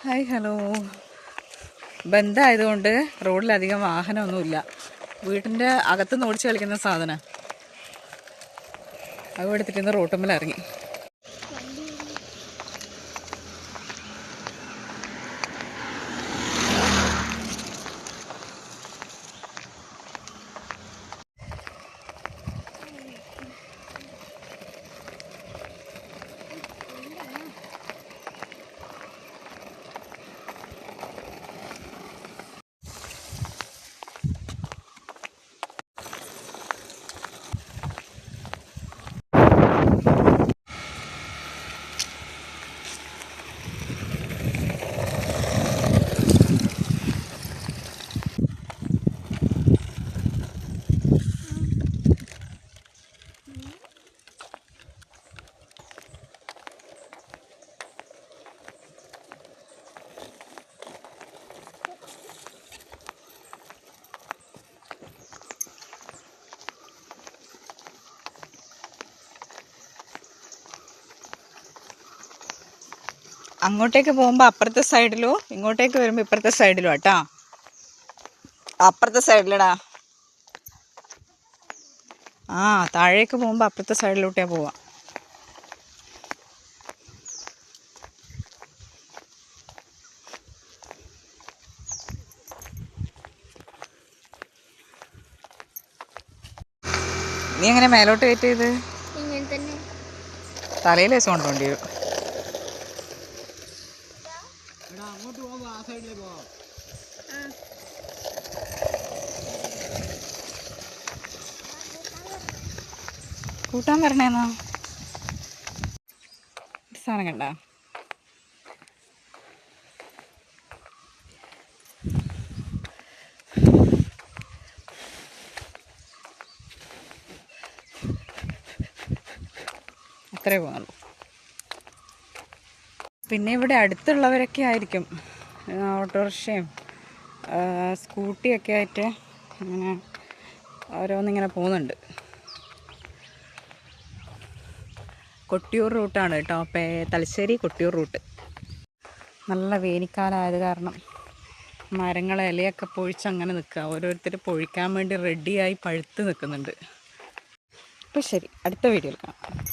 Hi hello. ബന്ധായതുകൊണ്ട് റോഡിലധികം വാഹനമൊന്നുമില്ല. വീട്ടിൻ്റെ അകത്തുനിന്ന് ഓടിച്ച് കളിക്കുന്ന സാധനം അത് എടുത്തിട്ട് റോട്ടുമ്മൽ ഇറങ്ങി. അങ്ങോട്ടേക്ക് പോകുമ്പോൾ അപ്പുറത്തെ സൈഡിലോ ഇങ്ങോട്ടേക്ക് വരുമ്പോൾ ഇപ്പുറത്തെ സൈഡിലോ ആട്ടാ. അപ്പുറത്തെ സൈഡിലടാ. താഴേക്ക് പോകുമ്പോൾ അപ്പുറത്തെ സൈഡിലോട്ടേ പോവാം. നീ എങ്ങനെ മേലോട്ട് വെയിറ്റ് ചെയ്ത്? തലയിൽ വെച്ച് കൊണ്ടുപോണ്ടി വരും. കൂട്ടാൻ വരണേന്നാ സാധനം കണ്ട. അത്രേ പോകുന്നുള്ളൂ. പിന്നെ ഇവിടെ അടുത്തുള്ളവരൊക്കെ ആയിരിക്കും ഓട്ടോറിക്ഷയും സ്കൂട്ടിയൊക്കെ ആയിട്ട് ഇങ്ങനെ ഓരോന്നിങ്ങനെ പോകുന്നുണ്ട്. കൊട്ടിയൂർ റൂട്ടാണ് കേട്ടോ. തലശ്ശേരി കൊട്ടിയൂർ റൂട്ട്. നല്ല വേനൽക്കാലമായത് കാരണം മരങ്ങളെ ഇലയൊക്കെ പൊഴിച്ചങ്ങനെ നിൽക്കുക. ഓരോരുത്തർ പൊഴിക്കാൻ വേണ്ടി റെഡിയായി പഴുത്ത് നിൽക്കുന്നുണ്ട്. അപ്പോൾ ശരി, അടുത്ത വീഡിയോയിൽ കാണാം.